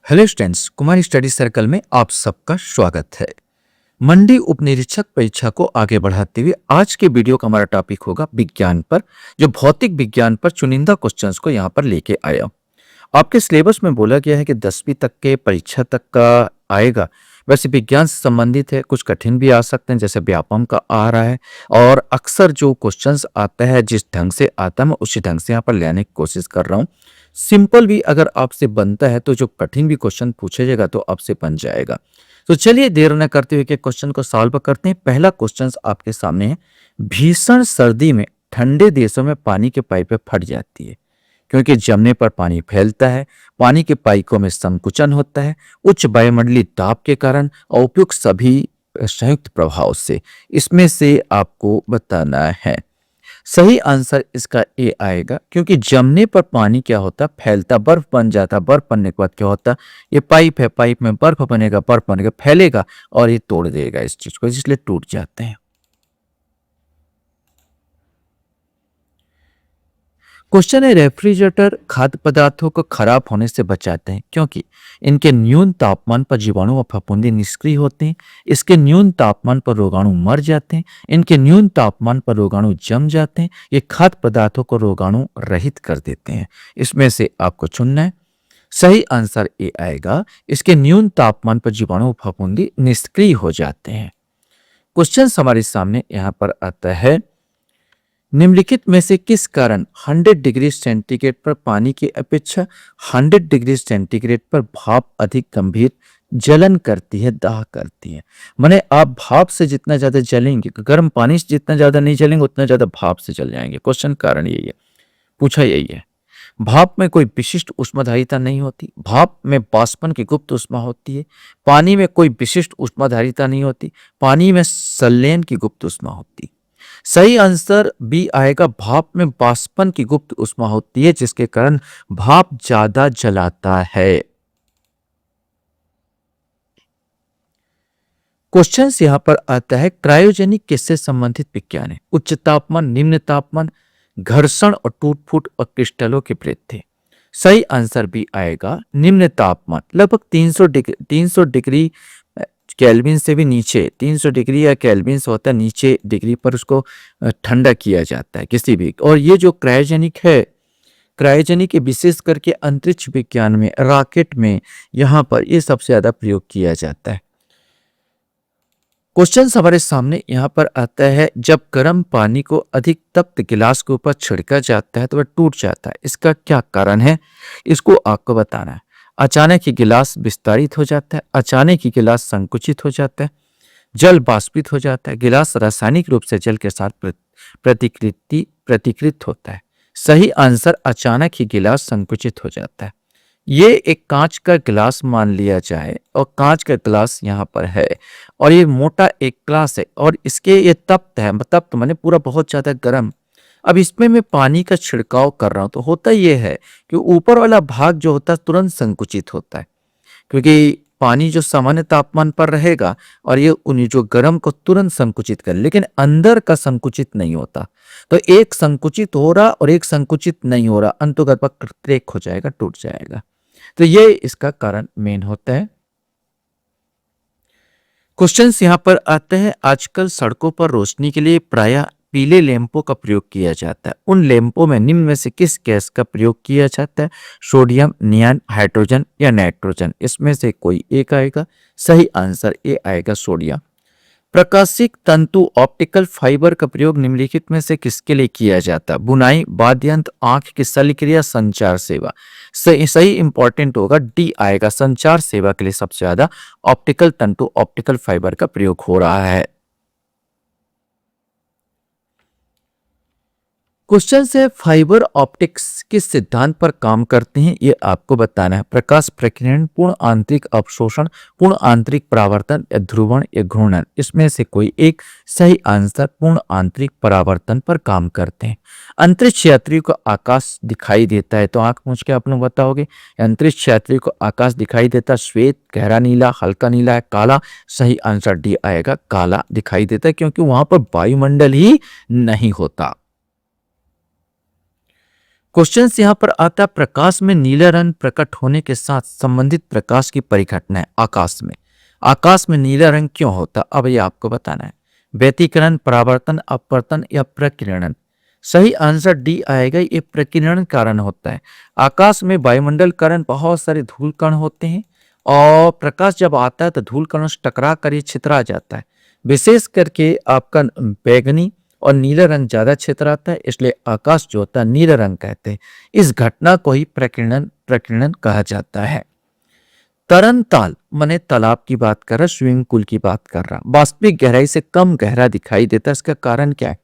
Hello students, Kumar study circle में आप सबका स्वागत है। मंडी उपनिरीक्षक परीक्षा को आगे बढ़ाते हुए आज के वीडियो का हमारा टॉपिक होगा विज्ञान पर, जो भौतिक विज्ञान पर चुनिंदा क्वेश्चंस को यहाँ पर लेके आया। आपके सिलेबस में बोला गया है कि 10वीं तक के परीक्षा तक का आएगा। वैसे विज्ञान से संबंधित है, कुछ कठिन भी आ सकते हैं, जैसे व्यापम का आ रहा है। और अक्सर जो क्वेश्चंस आता है, जिस ढंग से आता है, मैं उसी ढंग से यहाँ पर लेने की कोशिश कर रहा हूँ। सिंपल भी अगर आपसे बनता है तो जो कठिन भी क्वेश्चन पूछा जाएगा तो आपसे बन जाएगा। तो चलिए देर न करते हुए के क्वेश्चन को सॉल्व करते हैं। पहला क्वेश्चन आपके सामने है। भीषण सर्दी में ठंडे देशों में पानी की पाइपें फट जाती है क्योंकि जमने पर पानी फैलता है, पानी के पाइपों में संकुचन होता है, उच्च वायुमंडलीय दाब के कारण और उपयुक्त सभी संयुक्त प्रभाव से। इसमें से आपको बताना है। सही आंसर इसका ए आएगा, क्योंकि जमने पर पानी क्या होता है, फैलता, बर्फ बन जाता। बर्फ बनने के बाद क्या होता है, ये पाइप है, पाइप में बर्फ बनेगा, बर्फ बनेगा, फैलेगा और ये तोड़ देगा इस चीज को, इसलिए टूट जाते हैं। क्वेश्चन है, रेफ्रिजरेटर खाद्य पदार्थों को खराब होने से बचाते हैं क्योंकि इनके न्यून तापमान पर जीवाणु व फफूंदी निष्क्रिय होते हैं, इसके न्यून तापमान पर रोगाणु मर जाते हैं, इनके न्यून तापमान पर रोगाणु जम जाते हैं, ये खाद्य पदार्थों को रोगाणु रहित कर देते हैं। इसमें से आपको चुनना है। सही आंसर ए आएगा, इसके न्यून तापमान पर जीवाणु व फफूंदी निष्क्रिय हो जाते हैं। क्वेश्चन हमारे सामने यहाँ पर आता है। निम्नलिखित में से किस कारण 100 डिग्री सेंटीग्रेड पर पानी की अपेक्षा 100 डिग्री सेंटीग्रेड पर भाप अधिक गंभीर जलन करती है, दाह करती है? माने आप भाप से जितना ज्यादा जलेंगे, गर्म पानी से जितना ज्यादा नहीं जलेंगे, उतना ज्यादा भाप से जल जाएंगे। क्वेश्चन कारण यही है, पूछा यही है। भाप में कोई विशिष्ट ऊष्माधारिता नहीं होती, भाप में बाष्पन की गुप्त ऊष्मा होती है। पानी में कोई विशिष्ट ऊष्माधारिता नहीं होती, पानी में संलयन की गुप्त ऊष्मा होती है। सही आंसर बी आएगा, भाप में बाष्पन की गुप्त ऊष्मा होती है, जिसके कारण भाप ज्यादा जलाता है। क्वेश्चन यहां पर आता है, क्रायोजेनिक किससे संबंधित विज्ञान है? उच्च तापमान, निम्न तापमान, घर्षण और टूट फूट और क्रिस्टलों की वृद्धि। सही आंसर भी आएगा, निम्न तापमान। लगभग 300 डिग्री केल्विन से भी नीचे, 300 डिग्री या केल्विन से होता है नीचे डिग्री पर उसको ठंडा किया जाता है किसी भी। और ये जो क्रायोजेनिक है, क्रायोजेनिक विशेष करके अंतरिक्ष विज्ञान में, रॉकेट में, यहाँ पर ये सबसे ज्यादा प्रयोग किया जाता है। क्वेश्चन हमारे सामने यहाँ पर आता है, जब गर्म पानी को अधिक तप्त गिलास के ऊपर छिड़का जाता है तो वह टूट जाता है, इसका क्या कारण है? इसको आपको बताना है। अचानक ही गिलास विस्तारित हो जाता है, अचानक ही गिलास संकुचित हो जाता है, जल बाष्पित हो जाता है, गिलास रासायनिक रूप से जल के साथ प्रतिकृत होता है। सही आंसर अचानक ही गिलास संकुचित हो जाता है। ये एक कांच का गिलास मान लिया जाए और कांच का गिलास यहाँ पर है और ये मोटा एक ग्लास है और इसके ये तप्त है, तप्त माने पूरा बहुत ज्यादा गर्म। अब इसमें मैं पानी का छिड़काव कर रहा हूं तो होता ये है कि ऊपर वाला भाग जो होता है तुरंत संकुचित होता है, क्योंकि पानी जो सामान्य तापमान पर रहेगा और ये उन जो गर्म को तुरंत संकुचित कर, लेकिन अंदर का संकुचित नहीं होता। तो एक संकुचित हो रहा और एक संकुचित नहीं हो रहा, अंतोगर्भ क्रैक हो जाएगा, टूट जाएगा। तो ये इसका कारण मेन होता है। क्वेश्चंस यहां पर आते हैं। आजकल सड़कों पर रोशनी के लिए प्रायः पीले लैंपों का प्रयोग किया जाता है। उन लैंपों में निम्न में से किस गैस का प्रयोग किया जाता है? सोडियम, नियॉन, हाइड्रोजन या नाइट्रोजन? इसमें से कोई एक आएगा। सही आंसर ए आएगा, सोडियम। प्रकाशिक तंतु ऑप्टिकल फाइबर का प्रयोग निम्नलिखित में से किसके लिए किया जाता है? बुनाई, वाद्य यंत्र, आंख की शल्यक्रिया, संचार सेवा? सही इंपॉर्टेंट होगा, डी आएगा। संचार सेवा के लिए सबसे ज्यादा ऑप्टिकल तंतु, ऑप्टिकल फाइबर का प्रयोग हो रहा है। क्वेश्चन से, फाइबर ऑप्टिक्स किस सिद्धांत पर काम करते हैं, ये आपको बताना है। प्रकाश प्रकीर्णन, पूर्ण आंतरिक अवशोषण, पूर्ण आंतरिक परावर्तन या ध्रुवण या घूर्णन? इसमें से कोई एक। सही आंसर पूर्ण आंतरिक परावर्तन पर काम करते हैं। अंतरिक्ष यात्री को आकाश दिखाई देता है तो आंख मूंझ के आप लोग बताओगे, अंतरिक्ष यात्री को आकाश दिखाई देता है श्वेत, गहरा नीला, हल्का नीला है, काला? सही आंसर डी आएगा, काला दिखाई देता है, क्योंकि वहां पर वायुमंडल ही नहीं होता। क्वेश्चन यहाँ पर आता है, प्रकाश में नीला रंग प्रकट होने के साथ संबंधित प्रकाश की परिघटना है आकाश में नीला रंग क्यों होता, अब ये आपको बताना है। व्यतिकरण, परावर्तन, अपवर्तन या प्रकीर्णन। सही आंसर डी आएगा, ये प्रकीर्णन कारण होता है। आकाश में वायुमंडल कारण बहुत सारे धूल कण होते हैं और प्रकाश जब आता है तो धूल कणों से टकरा कर ये छितरा जाता है। विशेष करके आपका बैगनी और नीला रंग ज्यादा छितराता है, इसलिए आकाश जो होता है नीला रंग कहते हैं। इस घटना को ही प्रकीर्णन प्रकीर्णन कहा जाता है। तरन ताल माने तालाब की बात कर रहा, स्विमिंग पूल की बात कर रहा, वास्तविक गहराई से कम गहरा दिखाई देता है। इसका कारण क्या है?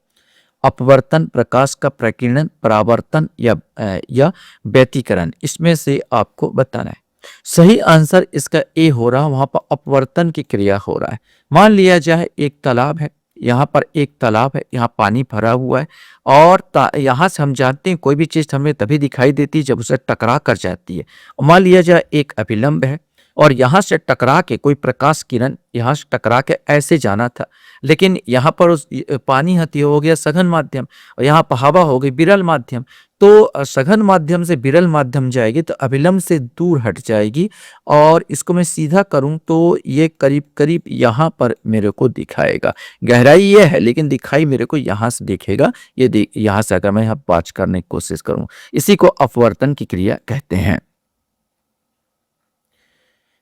अपवर्तन, प्रकाश का प्रकीर्णन, परावर्तन या व्यतिकरण। इसमें से आपको बताना है। सही आंसर इसका ए हो रहा, वहां पर अपवर्तन की क्रिया हो रहा है। मान लिया जाए एक तालाब है, यहाँ पर एक तालाब है, यहाँ पानी भरा हुआ है और यहाँ से हम जानते हैं कोई भी चीज हमें तभी दिखाई देती है जब उसे टकरा कर जाती है। मान लिया जाए एक अभिलंब है और यहाँ से टकरा के कोई प्रकाश किरण यहाँ से टकरा के ऐसे जाना था, लेकिन यहाँ पर उस पानी हती हो गया सघन माध्यम और यहाँ पर हवा हो गई विरल माध्यम। तो सघन माध्यम से विरल माध्यम जाएगी तो अभिलंब से दूर हट जाएगी और इसको मैं सीधा करूं तो ये करीब करीब यहाँ पर मेरे को दिखाएगा। गहराई ये है लेकिन दिखाई मेरे को यहाँ से दिखेगा। ये यहाँ से अगर मैं यहाँ पाँच करने की कोशिश करूं, इसी को अपवर्तन की क्रिया कहते हैं।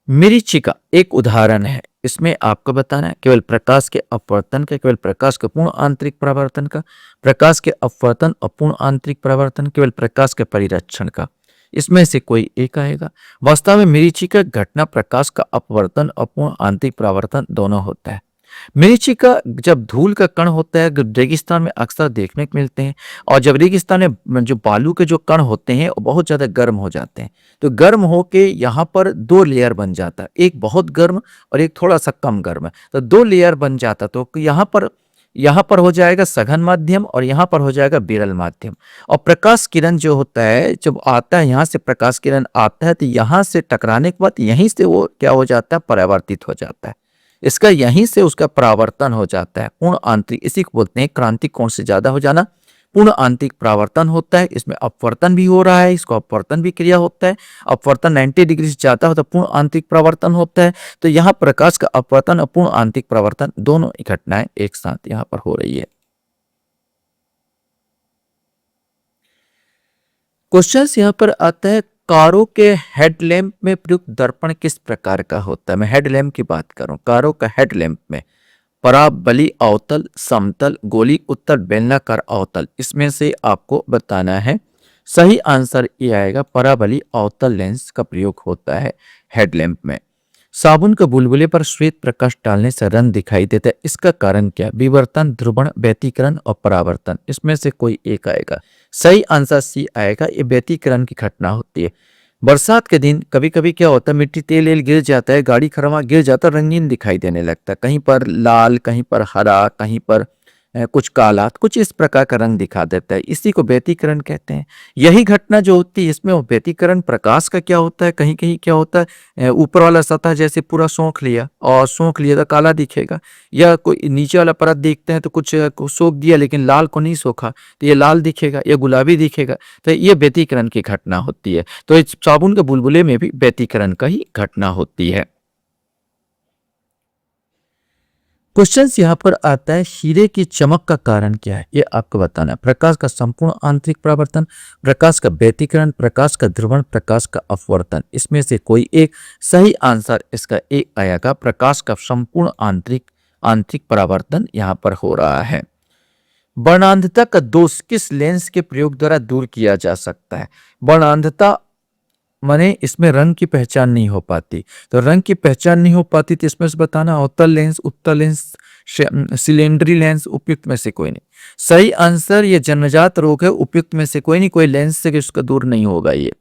मरीचिका एक उदाहरण है। इसमें आपको बताना है केवल प्रकाश के अपवर्तन का, केवल प्रकाश के पूर्ण आंतरिक परावर्तन का, प्रकाश के अपवर्तन और पूर्ण आंतरिक परावर्तन, केवल प्रकाश के परिरक्षण का। इसमें से कोई एक आएगा। वास्तव में मरीचिका घटना प्रकाश का अपवर्तन और पूर्ण आंतरिक परावर्तन दोनों होता है। मरीचिका जब धूल का कण होता है रेगिस्तान में अक्सर देखने को मिलते हैं और जब रेगिस्तान में जो बालू के जो कण होते हैं वो बहुत ज्यादा गर्म हो जाते हैं, तो गर्म होके यहाँ पर दो लेयर बन जाता है, एक बहुत गर्म और एक थोड़ा सा कम गर्म। तो दो लेयर बन जाता, तो यहाँ पर हो जाएगा सघन माध्यम और यहाँ पर हो जाएगा विरल माध्यम। और प्रकाश किरण जो होता है जब आता है, यहाँ से प्रकाश किरण आता है तो यहाँ से टकराने के बाद यहीं से वो क्या हो जाता है, परावर्तित हो जाता है। इसका यहीं से उसका परावर्तन हो जाता है पूर्ण आंतरिक, इसी को बोलते हैं क्रांतिक कोण से ज्यादा हो जाना, पूर्ण आंतरिक परावर्तन होता है। इसमें अपवर्तन भी हो रहा है, इसको अपवर्तन भी क्रिया होता है। अपवर्तन 90 डिग्री से ज्यादा होता है, पूर्ण आंतरिक परावर्तन होता है। तो यहाँ प्रकाश का अपवर्तन और पूर्ण आंतरिक परावर्तन दोनों घटनाएं एक साथ यहाँ पर हो रही है। क्वेश्चन यहाँ पर आता है, कारों के हेडलैम्प में प्रयुक्त दर्पण किस प्रकार का होता है? मैं हेडलैम्प की बात करूं। कारों का हेडलैम्प में पराबली अवतल, समतल, गोली उत्तर, बेलनाकार अवतल, इसमें से आपको बताना है। सही आंसर ये आएगा, पराबली अवतल लेंस का प्रयोग होता है हेडलैम्प में। साबुन के बुलबुले पर श्वेत प्रकाश डालने से रंग दिखाई देता है, इसका कारण क्या? विवर्तन, ध्रुवण, व्यतिकरण और परावर्तन, इसमें से कोई एक आएगा। सही आंसर सी आएगा, ये व्यतिकरण की घटना होती है। बरसात के दिन कभी कभी क्या होता है, मिट्टी तेल एल गिर जाता है, गाड़ी खरमा गिर जाता है, रंगीन दिखाई देने लगता है, कहीं पर लाल, कहीं पर हरा, कहीं पर कुछ काला, कुछ इस प्रकार का रंग दिखा देता है, इसी को व्यतिकरण कहते हैं। यही घटना जो होती है इसमें वो व्यतिकरण प्रकाश का क्या होता है, कहीं कहीं क्या होता है, ऊपर वाला सतह जैसे पूरा सोख लिया और सोख लिया तो काला दिखेगा, या कोई नीचे वाला परत देखते हैं तो कुछ सोख दिया लेकिन लाल को नहीं सोखा तो ये लाल दिखेगा या गुलाबी दिखेगा, तो ये व्यतिकरण की घटना होती है। तो इस साबुन के बुलबुले में भी व्यतिकरण का ही घटना होती है। क्वेश्चन यहाँ पर आता है, हीरे की चमक का कारण क्या है? ये आपको बताना है। प्रकाश का संपूर्ण आंतरिक परावर्तन, प्रकाश का व्यतिकरण, प्रकाश का ध्रुवण, प्रकाश का अपवर्तन, इसमें से कोई एक। सही आंसर इसका एक आएगा, प्रकाश का संपूर्ण आंतरिक परावर्तन यहाँ पर हो रहा है। वर्णांधता का दोष किस लेंस के प्रयोग द्वारा दूर किया जा सकता है? वर्णांधता माने इसमें रंग की पहचान नहीं हो पाती, तो रंग की पहचान नहीं हो पाती तो इसमें से बताना, अवतल लेंस, उत्तल लेंस, सिलेंडरी लेंस, उपयुक्त में से कोई नहीं। सही आंसर ये जन्मजात रोग है, उपयुक्त में से कोई नहीं, कोई लेंस से इसका दूर नहीं होगा ये।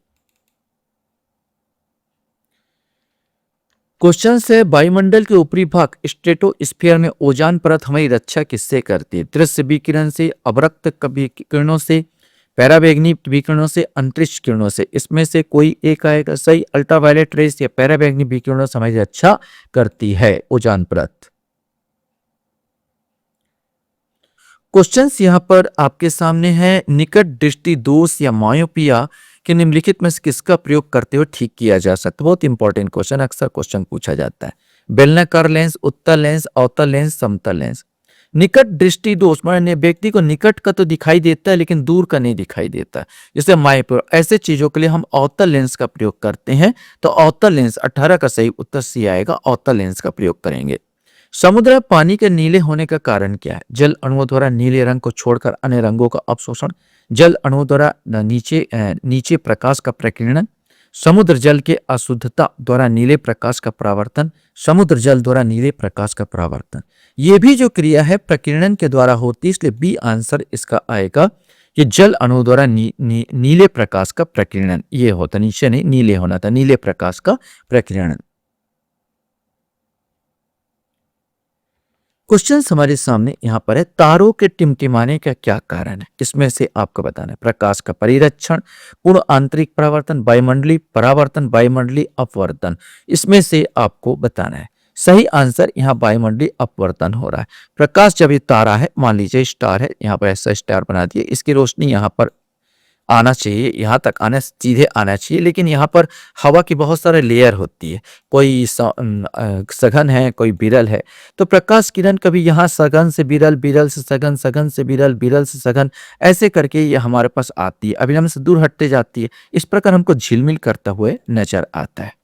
क्वेश्चन से, वायुमंडल के ऊपरी भाग स्ट्रेटोस्फीयर में ओजोन परत हमारी रक्षा किससे करती है? दृश्य विकिरण से, अवरक्त किरणों से, पैराबैंगनी विकिरणों से, अंतरिक्ष किरणों से, इसमें से कोई एक आएगा। सही, अल्ट्रावायलेट रेस या पैराबैंगनी विकिरणों से हमारी रक्षा करती है ओजोन परत। क्वेश्चंस यहाँ पर आपके सामने है। निकट दृष्टि दोष या मायोपिया के निम्नलिखित में से किसका प्रयोग करते हुए ठीक किया जा सकता है? बहुत इंपॉर्टेंट क्वेश्चन, अक्सर क्वेश्चन पूछा जाता है। बेलनाकार लेंस, उत्तल लेंस, अवतल लेंस, समतल लेंस। निकट दृष्टि दोष माने व्यक्ति को निकट का तो दिखाई देता है लेकिन दूर का नहीं दिखाई देता। जैसे मायोपिया, ऐसे चीजों के लिए हम अवतल लेंस का प्रयोग करते हैं। तो अवतल लेंस 18 का सही उत्तर सी आएगा, अवतल लेंस का प्रयोग करेंगे। समुद्र में पानी के नीले होने का कारण क्या है? जल अणुओं द्वारा नीले रंग को छोड़कर अन्य रंगों का अवशोषण, जल अणुओं द्वारा नीचे प्रकाश का प्रकीर्णन, समुद्र जल के अशुद्धता द्वारा नीले प्रकाश का परावर्तन, समुद्र जल द्वारा नीले प्रकाश का परावर्तन। ये भी जो क्रिया है प्रकीर्णन के द्वारा होती है, इसलिए बी आंसर इसका आएगा। ये जल अणु द्वारा नीले प्रकाश का प्रकीर्णन ये होता, नीचे नहीं नीले होना था, नीले प्रकाश का प्रकीर्णन। क्वेश्चन हमारे सामने यहाँ पर है, तारों के टिमटिमाने का क्या कारण है? इसमें से आपको बताना है। प्रकाश का परिरक्षण, पूर्ण आंतरिक परावर्तन, वायुमंडलीय परावर्तन, वायुमंडलीय अपवर्तन। इसमें से आपको बताना है। सही आंसर यहाँ वायुमंडलीय अपवर्तन हो रहा है। प्रकाश जब ये तारा है, मान लीजिए स्टार है, यहाँ पर ऐसा स्टार बना दिए, इसकी रोशनी यहाँ पर आना चाहिए, यहाँ तक आना सीधे आना चाहिए, लेकिन यहाँ पर हवा की बहुत सारे लेयर होती है, कोई सघन है, कोई विरल है। तो प्रकाश किरण कभी यहाँ सघन से विरल, विरल से सघन, सघन से विरल, विरल से सघन, ऐसे करके ये हमारे पास आती है, अभी हमसे दूर हटते जाती है। इस प्रकार हमको झिलमिल करता हुए नजर आता है।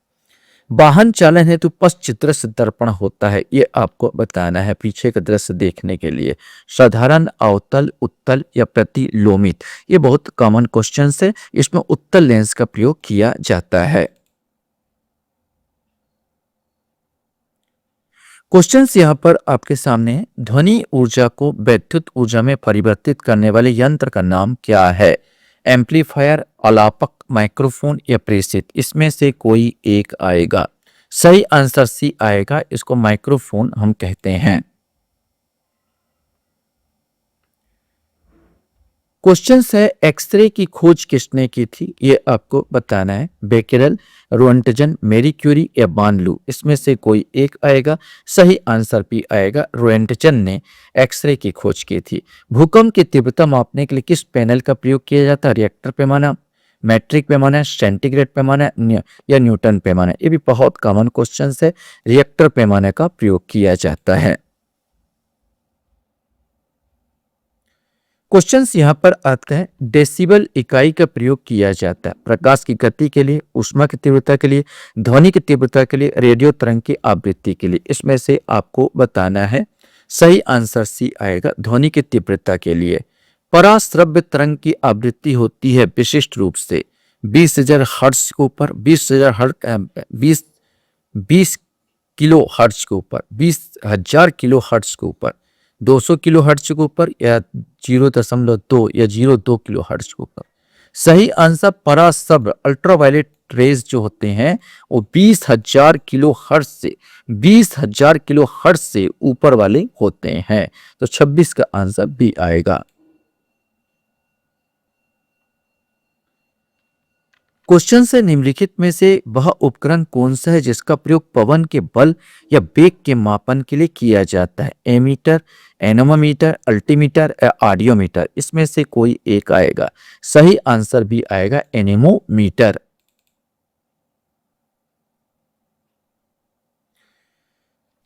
वाहन चालन हेतु पश्चिम दृश्य दर्पण होता है, ये आपको बताना है पीछे का दृश्य देखने के लिए। साधारण, अवतल, उत्तल या प्रतिलोमित, ये बहुत कॉमन क्वेश्चन है। इसमें उत्तल लेंस का प्रयोग किया जाता है। क्वेश्चंस यहाँ पर आपके सामने है। ध्वनि ऊर्जा को विद्युत ऊर्जा में परिवर्तित करने वाले यंत्र का नाम क्या है? एम्पलीफायर, अलापक, माइक्रोफोन या प्रेषित। इसमें से कोई एक आएगा। सही आंसर सी आएगा, इसको माइक्रोफोन हम कहते हैं। क्वेश्चन है, एक्सरे की खोज किसने की थी? ये आपको बताना है। बेकेरेल, रोएंटजन, मैरी क्यूरी या बार्नलू। इसमें से कोई एक आएगा। सही आंसर भी आएगा, रोएंटजन ने एक्सरे की खोज की थी। भूकंप की तीव्रता मापने के लिए किस पैनल का प्रयोग किया जाता है? रिएक्टर पैमाना, मैट्रिक पैमाना, सेंटीग्रेड पैमाना या न्यूटन पैमाना। ये भी बहुत कॉमन क्वेश्चन है। रिएक्टर पैमाने का प्रयोग किया जाता है। क्वेश्चंस यहाँ पर आते हैं। डेसिबल इकाई का प्रयोग किया जाता है प्रकाश की गति के लिए, ऊष्मा की तीव्रता के लिए, ध्वनि की तीव्रता के लिए, रेडियो तरंग की आवृत्ति के लिए। इसमें से आपको बताना है। सही आंसर सी आएगा, ध्वनि की तीव्रता के लिए। पराश्रव्य तरंग की आवृत्ति होती है विशिष्ट रूप से 20,000 हर्ट्ज के ऊपर, 20 किलो हर्ट्ज के ऊपर, 20,000 किलो हर्ट्ज के ऊपर, 200 किलो हर्ट्ज के ऊपर या 0.2 या 0.2 किलो हर्ट्ज के ऊपर। सही आंसर पराश्रव्य अल्ट्रावायलेट रेज जो होते हैं वो 20,000 किलो हर्ट्ज से 20,000 किलो हर्ट्ज से ऊपर वाले होते हैं। तो 26 का आंसर भी आएगा। क्वेश्चन से निम्नलिखित में से वह उपकरण कौन सा है जिसका प्रयोग पवन के बल या वेग के मापन के लिए किया जाता है? एमीटर, एनोमोमीटर, अल्टीमीटर या ऑडियोमीटर। इसमें से कोई एक आएगा। सही आंसर भी आएगा, एनेमोमीटर।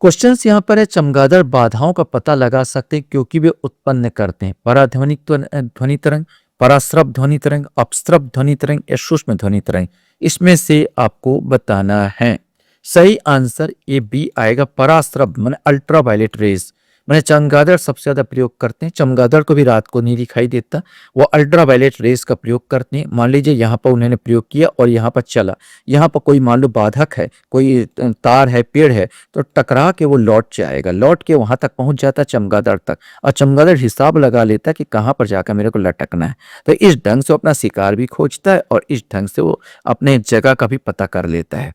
क्वेश्चंस यहाँ पर है, चमगादड़ बाधाओं का पता लगा सकते हैं क्योंकि वे उत्पन्न करते हैं पराध्वनिक ध्वनि तरंग, पराश्रव ध्वनि तरंग, अपश्रव ध्वनि तरंग या सूक्ष्म ध्वनि तरंग। इसमें से आपको बताना है। सही आंसर ये बी आएगा, पराश्रव माने अल्ट्रावायलेट रेज। मैंने चमगादड़ सबसे ज्यादा प्रयोग करते हैं। चमगादड़ को भी रात को नहीं दिखाई देता, वो अल्ट्रावायलेट रेज का प्रयोग करते हैं। मान लीजिए यहाँ पर उन्होंने प्रयोग किया और यहाँ पर चला, यहाँ पर कोई मान लो बाधक है, कोई तार है, पेड़ है, तो टकरा के वो लौट जाएगा, लौट के वहां तक पहुंच जाता चमगादड़ तक, और चमगादड़ हिसाब लगा लेता कि कहाँ पर जाकर मेरे को लटकना है। तो इस ढंग से वो अपना शिकार भी खोजता है और इस ढंग से वो अपने जगह का भी पता कर लेता है।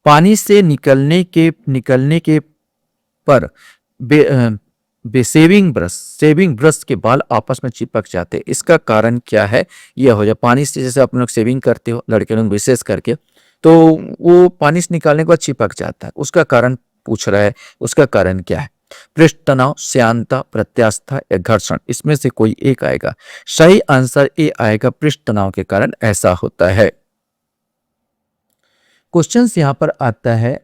पानी से निकलने के पर सेविंग ब्रश के बाल आपस में चिपक जाते हैं। इसका कारण क्या है? यह हो जाए, पानी से जैसे आप लोग सेविंग करते हो, लड़के लोग विशेष करके, तो वो पानी से निकालने के बाद चिपक जाता है। उसका कारण पूछ रहा है, उसका कारण क्या है? पृष्ठ तनाव, श्यानता, प्रत्यास्था या घर्षण, इसमें से कोई एक आएगा। सही आंसर ए आएगा, पृष्ठ तनाव के कारण ऐसा होता है। क्वेश्चन यहां पर आता है,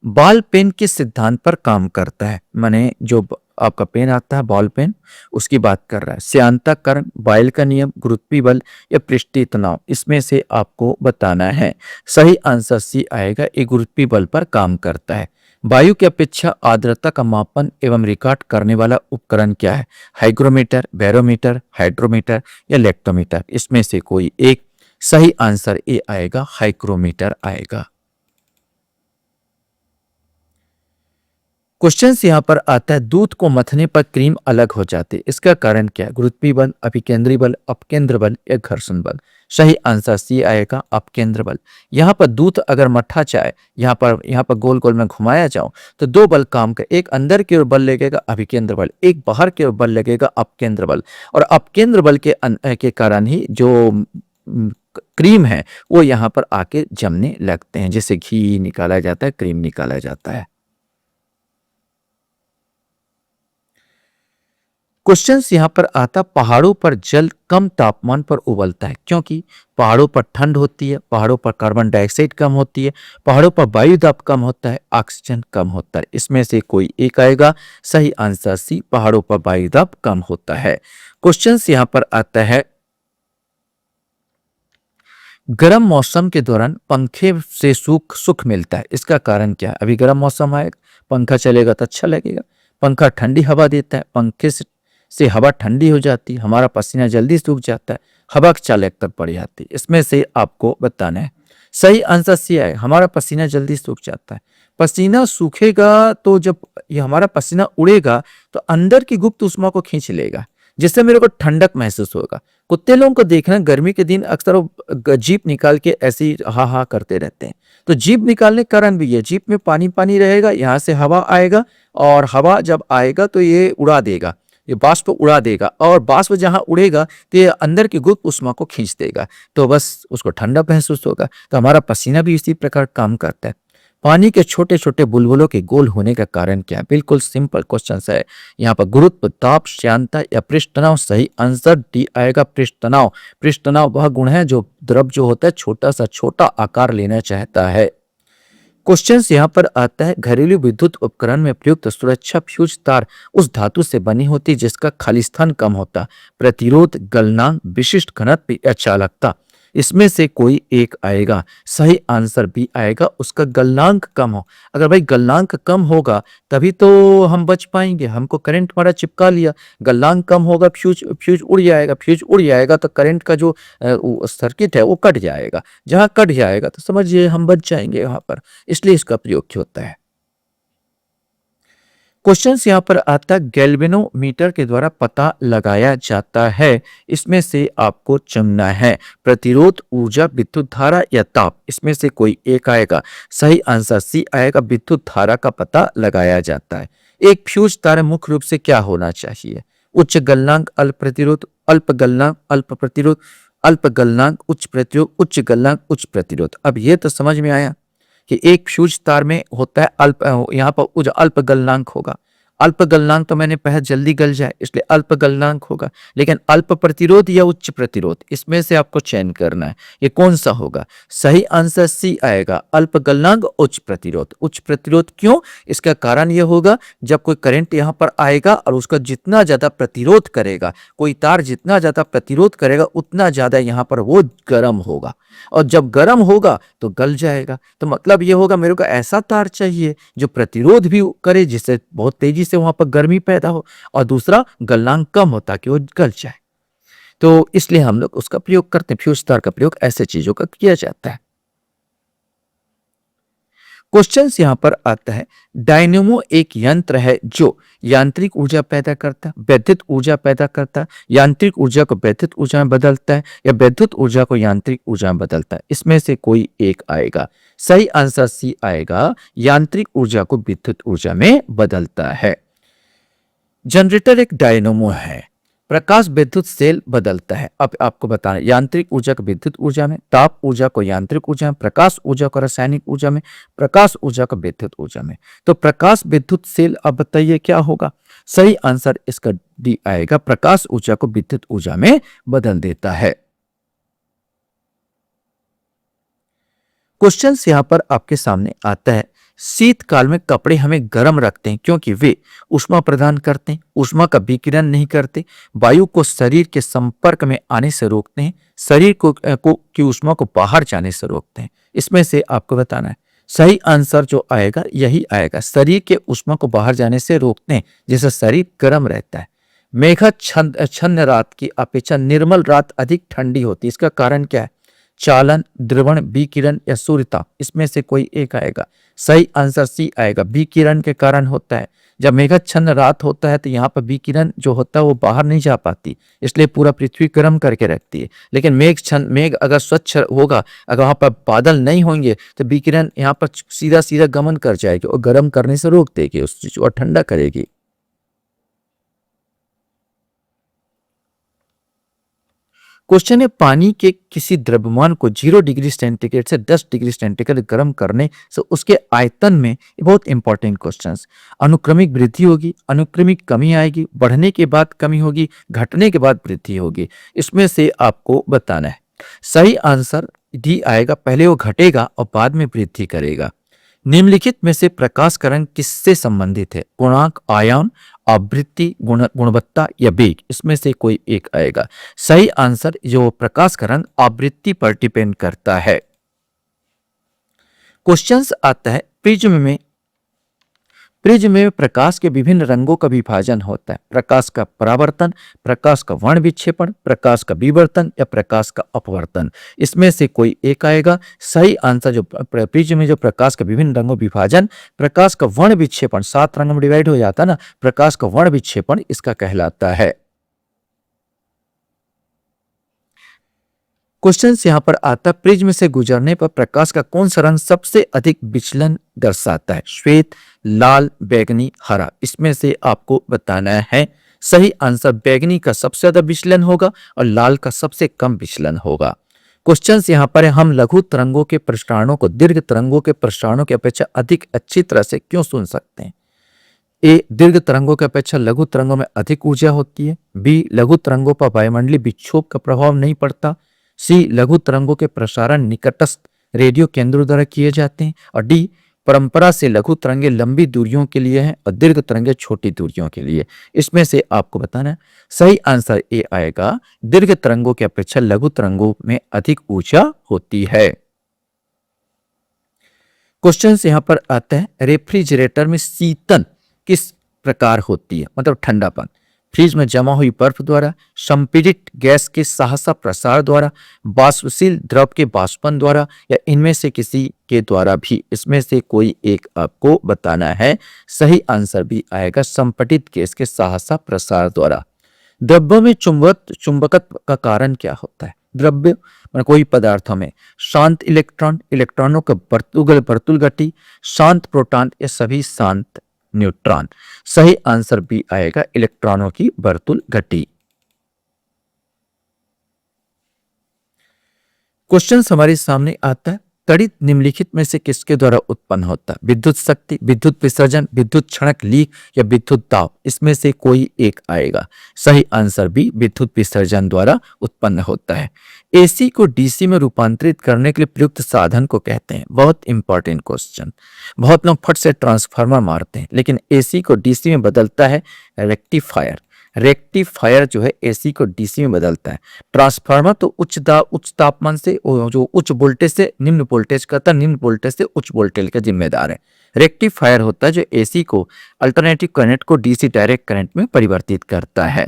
बॉल पेन किस सिद्धांत पर काम करता है? माने जो आपका पेन आता है बॉल पेन, उसकी बात कर रहा है। श्यानताकरण, बॉयल का नियम, गुरुत्वीय बल या पृष्ठीय तनाव, इसमें से आपको बताना है। सही आंसर सी आएगा, ये गुरुत्वीय बल पर काम करता है। वायु की अपेक्षा आर्द्रता का मापन एवं रिकॉर्ड करने वाला उपकरण क्या है? हाइग्रोमीटर, बैरोमीटर, हाइड्रोमीटर या लेक्टोमीटर, इसमें से कोई एक। सही आंसर ए आएगा, हाइग्रोमीटर आएगा। क्वेश्चन यहां पर आता है, दूध को मथने पर क्रीम अलग हो जाती है, इसका कारण क्या है? गुरुत्वीय बल, अभिकेंद्री बल, अपकेंद्र बल या घर्षण बल। सही आंसर सी आएगा, अपकेंद्र बल। यहाँ पर दूध अगर मट्ठा चाहे, यहाँ पर गोल गोल में घुमाया जाऊं तो दो बल काम कर, एक अंदर की ओर बल लगेगा अभिकेंद्र बल, एक बाहर की ओर बल लगेगा अपकेंद्र बल। और अपकेंद्र बल के कारण ही जो क्रीम है वो यहाँ पर आके जमने लगते हैं, जैसे घी निकाला जाता है, क्रीम निकाला जाता है। क्वेश्चन यहां पर आता, पहाड़ों पर जल कम तापमान पर उबलता है क्योंकि पहाड़ों पर ठंड होती है, पहाड़ों पर कार्बन डाइऑक्साइड कम होती है, पहाड़ों पर वायु दाब कम होता है, ऑक्सीजन कम होता है, इसमें से कोई एक आएगा। सही आंसर सी, पहाड़ों पर वायु दाब कम होता है। क्वेश्चन यहां पर आता है, गर्म मौसम के दौरान पंखे से सुख मिलता है, इसका कारण क्या है? अभी गर्म मौसम आएगा, पंखा चलेगा तो अच्छा लगेगा। पंखा ठंडी हवा देता है, पंखे से हवा ठंडी हो जाती है, हमारा पसीना जल्दी सूख जाता है, हवा की चालकता बढ़ जाती है, इसमें से आपको बताना है। सही आंसर सी है, हमारा पसीना जल्दी सूख जाता है। पसीना सूखेगा तो जब ये हमारा पसीना उड़ेगा तो अंदर की गुप्त ऊष्मा को खींच लेगा, जिससे मेरे को ठंडक महसूस होगा। कुत्ते लोगों को देखना, गर्मी के दिन अक्सर वो जीप निकाल के ऐसे ही हा हा करते रहते हैं, तो जीप निकालने का कारण भी है, जीप में पानी पानी रहेगा, यहाँ से हवा आएगा और हवा जब आएगा तो ये उड़ा देगा, ये बाष्प उड़ा देगा, और बाष्प जहां उड़ेगा तो ये अंदर की गुप्त ऊष्मा को खींच देगा, तो बस उसको ठंडा महसूस होगा। तो हमारा पसीना भी इसी प्रकार काम करता है। पानी के छोटे छोटे बुलबुलों के गोल होने का कारण क्या है? बिल्कुल सिंपल क्वेश्चन है। यहाँ पर गुरुत्व, ताप, श्यानता या पृष्ठ तनाव। सही आंसर डी आएगा, पृष्ठ तनाव। पृष्ठ तनाव वह गुण है जो द्रव जो होता है छोटा सा छोटा आकार लेना चाहता है। क्वेश्चन यहाँ पर आता है, घरेलू विद्युत उपकरण में प्रयुक्त सुरक्षा फ्यूज तार उस धातु से बनी होती जिसका खालिस्तान कम होता, प्रतिरोध, गलनांक, विशिष्ट घनत्व या चालकता, इसमें से कोई एक आएगा। सही आंसर बी आएगा, उसका गलनांक कम हो। अगर भाई गलनांक कम होगा तभी तो हम बच पाएंगे, हमको करंट हमारा चिपका लिया, गलनांक कम होगा, फ्यूज फ्यूज उड़ जाएगा, फ्यूज उड़ जाएगा तो करंट का जो सर्किट है वो कट जाएगा, जहां कट जाएगा तो समझिए हम बच जाएंगे वहां पर, इसलिए इसका प्रयोग होता है। क्वेश्चन यहाँ पर आता है, गैल्वेनोमीटर के द्वारा पता लगाया जाता है, इसमें से आपको चुनना है। प्रतिरोध, ऊर्जा, विद्युत धारा या ताप, इसमें से कोई एक आएगा। सही आंसर सी आएगा, विद्युत धारा का पता लगाया जाता है। एक फ्यूज तार मुख्य रूप से क्या होना चाहिए? उच्च गलनांक, अल्प प्रतिरोध, अल्प गलनांक, अल्प प्रतिरोध, अल्प गलनांक, उच्च प्रतिरोध, उच्च गलनांक, उच्च प्रतिरोध। अब ये तो समझ में आया कि एक फ्यूज तार में होता है अल्प, यहाँ पर अल्प गलनांक होगा। अल्प गलनांक तो मैंने पहले जल्दी गल जाए इसलिए अल्प गलनांक होगा, लेकिन अल्प प्रतिरोध या उच्च प्रतिरोध, इसमें से आपको चयन करना है, ये कौन सा होगा? सही आंसर सी आएगा, अल्प गलनांक, उच्च प्रतिरोध। उच्च प्रतिरोध क्यों? इसका कारण यह होगा, जब कोई करंट यहाँ पर आएगा और उसका जितना ज्यादा प्रतिरोध करेगा, कोई तार जितना ज्यादा प्रतिरोध करेगा उतना ज्यादा यहाँ पर वो गर्म होगा, और जब गर्म होगा तो गल जाएगा। तो मतलब ये होगा, मेरे को ऐसा तार चाहिए जो प्रतिरोध भी करे, जिससे बहुत तेजी से वहां पर गर्मी पैदा हो, और दूसरा गलनांक कम हो ताकि वो गल जाए। तो इसलिए हम लोग उसका प्रयोग करते हैं, फ्यूज तार का प्रयोग ऐसे चीजों का किया जाता है। क्वेश्चन यहां पर आता है, डायनेमो एक यंत्र है जो यांत्रिक ऊर्जा पैदा करता है, वैद्युत ऊर्जा पैदा करता है, यांत्रिक ऊर्जा को वैद्युत ऊर्जा में बदलता है, या वैद्युत ऊर्जा को यांत्रिक ऊर्जा में बदलता है, इसमें से कोई एक आएगा। सही आंसर सी आएगा, यांत्रिक ऊर्जा को विद्युत ऊर्जा में बदलता है। जनरेटर एक डायनेमो है, प्रकाश विद्युत सेल बदलता है। अब आपको बताना, यांत्रिक ऊर्जा को विद्युत ऊर्जा में, ताप ऊर्जा को यांत्रिक ऊर्जा में, प्रकाश ऊर्जा को रासायनिक ऊर्जा में, प्रकाश ऊर्जा को विद्युत ऊर्जा में। तो प्रकाश विद्युत सेल, अब बताइए क्या होगा? सही आंसर इसका डी आएगा, प्रकाश ऊर्जा को विद्युत ऊर्जा में बदल देता है। क्वेश्चन यहां पर आपके सामने आता है, शीतकाल में कपड़े हमें गर्म रखते हैं क्योंकि वे ऊष्मा प्रदान करते हैं, ऊष्मा का विकिरण नहीं करते, वायु को शरीर के संपर्क में आने से रोकते हैं, शरीर की ऊष्मा को बाहर जाने से रोकते हैं। इसमें से आपको बताना है, सही आंसर जो आएगा यही आएगा, शरीर के ऊष्मा को बाहर जाने से रोकते हैं, जिससे शरीर गर्म रहता है। मेघाच्छन्न रात की अपेक्षा निर्मल रात अधिक ठंडी होती है। इसका कारण क्या है? चालन, द्रवण, विकिरण या सूर्यताप, इसमें से कोई एक आएगा। सही आंसर सी आएगा, विकिरण के कारण होता है। जब मेघाच्छन्न रात होता है तो यहाँ पर विकिरण जो होता है वो बाहर नहीं जा पाती, इसलिए पूरा पृथ्वी गर्म करके रखती है। लेकिन मेघ अगर स्वच्छ होगा, अगर वहाँ पर बादल नहीं होंगे तो विकिरण यहाँ पर सीधा सीधा गमन कर जाएगी और गर्म करने से रोक देगी उस चीज और ठंडा करेगी। क्वेश्चन है, पानी के किसी द्रव्यमान को 0 डिग्री सेंटीग्रेड से 10 डिग्री सेंटीग्रेड गर्म करने से उसके आयतन में, बहुत इंपॉर्टेंट क्वेश्चन, अनुक्रमिक वृद्धि होगी, अनुक्रमिक कमी आएगी, बढ़ने के बाद कमी होगी, घटने के बाद वृद्धि होगी। इसमें से आपको बताना है। सही आंसर डी आएगा, पहले वो घटेगा और बाद में वृद्धि करेगा। निम्नलिखित में से प्रकाश का रंग किससे संबंधित है? गुणांक, आयाम, आवृत्ति, गुणवत्ता या वेग, इसमें से कोई एक आएगा। सही आंसर जो प्रकाश का रंग आवृत्ति पर डिपेंड करता है। क्वेश्चंस आता है, प्रिज्म में प्रकाश के विभिन्न रंगों का विभाजन होता है। प्रकाश का परावर्तन, प्रकाश का वर्ण विक्षेपण, प्रकाश का विवर्तन या प्रकाश का अपवर्तन, इसमें से कोई एक आएगा। सही आंसर जो प्रिज्म में जो प्रकाश का विभिन्न रंगों विभाजन, प्रकाश का वर्ण विक्षेपण, 7 रंग में डिवाइड हो जाता ना, प्रकाश का वर्ण विक्षेपण इसका कहलाता है। क्वेश्चन यहां पर आता, प्रिज्म से गुजरने पर प्रकाश का कौन सा रंग सबसे अधिक विचलन दर्शाता है? श्वेत, लाल, बैंगनी, हरा, इसमें से आपको बताना है। सही आंसर बैंगनी का सबसे ज्यादा विचलन होगा और लाल का सबसे कम विचलन होगा। क्वेश्चन यहां पर है, हम लघु तरंगों के प्रसारणों को दीर्घ तरंगों के प्रसारणों की अपेक्षा अधिक अच्छी तरह से क्यों सुन सकते हैं? ए, दीर्घ तरंगों की अपेक्षा लघु तरंगों में अधिक ऊर्जा होती है। बी, लघु तरंगों पर वायुमंडलीय विक्षोभ का प्रभाव नहीं पड़ता। सी, लघु तरंगों के प्रसारण निकटस्थ रेडियो केंद्रों द्वारा किए जाते हैं। और डी, परंपरा से लघु तरंगे लंबी दूरियों के लिए हैं और दीर्घ तरंगे छोटी दूरियों के लिए। इसमें से आपको बताना है। सही आंसर ए आएगा, दीर्घ तरंगों की अपेक्षा लघु तरंगों में अधिक ऊर्जा होती है। क्वेश्चन यहां पर आता है, रेफ्रिजरेटर में शीतन किस प्रकार होती है? मतलब ठंडापन। फ्रिज में जमा हुई बर्फ द्वारा, संपीड़ित गैस के सहसा प्रसार द्वारा, वाष्पशील द्रव के वाष्पन द्वारा या इनमें से किसी के द्वारा भी। इसमें से कोई एक आपको बताना है। सही आंसर भी आएगा, संपीड़ित गैस के सहसा प्रसार द्वारा। द्रव्यों में चुंबकत्व का कारण क्या होता है? द्रव्य कोई पदार्थों में शांत इलेक्ट्रॉन, इलेक्ट्रॉनों का वर्तुल गति, शांत प्रोटॉन या सभी शांत न्यूट्रॉन। सही आंसर भी आएगा, इलेक्ट्रॉनों की वर्तुल गति। क्वेश्चन हमारे सामने आता है, तड़ित निम्नलिखित में से किसके द्वारा उत्पन्न होता है? विद्युत शक्ति, विद्युत विसर्जन, विद्युत क्षणक लीक या विद्युत दाब, इसमें से कोई एक आएगा। सही आंसर भी विद्युत विसर्जन द्वारा उत्पन्न होता है। एसी को डीसी में रूपांतरित करने के लिए प्रयुक्त साधन को कहते हैं। बहुत इंपॉर्टेंट क्वेश्चन। बहुत लोग फट से ट्रांसफार्मर मारते हैं, लेकिन एसी को डीसी में बदलता है रेक्टिफायर। रेक्टिफायर जो है एसी को डीसी में बदलता है। ट्रांसफार्मर तो उच्च तापमान से जो उच्च वोल्टेज से निम्न वोल्टेज करता है, निम्न वोल्टेज से उच्च वोल्टेज का जिम्मेदार है। रेक्टिफायर होता है जो एसी को अल्टरनेटिव करंट को डीसी डायरेक्ट करंट में परिवर्तित करता है।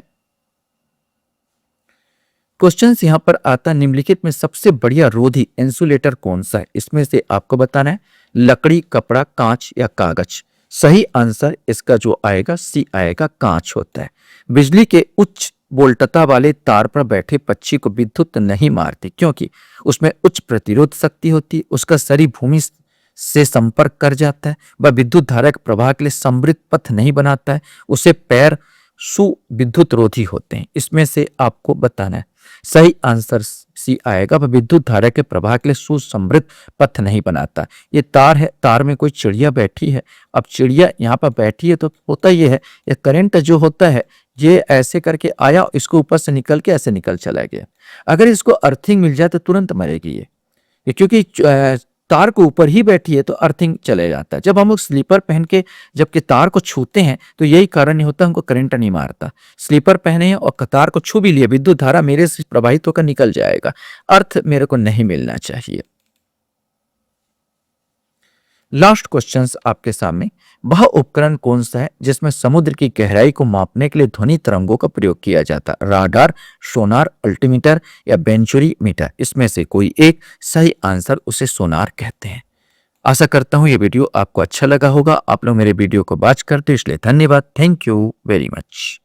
क्वेश्चन यहां पर आता, निम्नलिखित में सबसे बढ़िया रोधी इंसुलेटर कौन सा है? इसमें से आपको बताना है, लकड़ी, कपड़ा, कांच या कागज। सही आंसर इसका जो आएगा सी आएगा, कांच होता है। बिजली के उच्च वोल्टता वाले तार पर बैठे पक्षी को विद्युत नहीं मारती क्योंकि उसमें उच्च प्रतिरोध शक्ति होती है, उसका शरीर भूमि से संपर्क कर जाता है, वह विद्युत धारा के प्रवाह के लिए समृद्ध पथ नहीं बनाता है, उसे पैर सुविद्युत रोधी होते हैं? इसमें से आपको बताना है। सही आंसर सी आएगा। वह विद्युत धारा के प्रवाह के लिए सुसंवृत पथ नहीं बनाता। ये तार है, तार में कोई चिड़िया बैठी है। अब चिड़िया यहाँ पर बैठी है तो होता ये है, ये करंट जो होता है ये ऐसे करके आया, इसको ऊपर से निकल के ऐसे निकल चला गया। अगर इसको अर्थिंग मिल जाए तो तुरंत मरेगी ये क्योंकि तार को ऊपर ही बैठी है तो अर्थिंग चले जाता है। जब हम लोग स्लीपर पहन के जबकि तार को छूते हैं तो यही कारण नहीं होता, हमको करंट नहीं मारता। स्लीपर पहने हैं और तार को छू भी लिए, विद्युत धारा मेरे से प्रवाहित होकर निकल जाएगा, अर्थ मेरे को नहीं मिलना चाहिए। लास्ट क्वेश्चंस आपके सामने। वह उपकरण कौन सा है जिसमें समुद्र की गहराई को मापने के लिए ध्वनि तरंगों का प्रयोग किया जाता है? राडार, सोनार, अल्टीमीटर या बेंचुरी मीटर? इसमें से कोई एक सही आंसर, उसे सोनार कहते हैं। आशा करता हूं ये वीडियो आपको अच्छा लगा होगा। आप लोग मेरे वीडियो को वॉच करते हो इसलिए धन्यवाद। Thank you very much.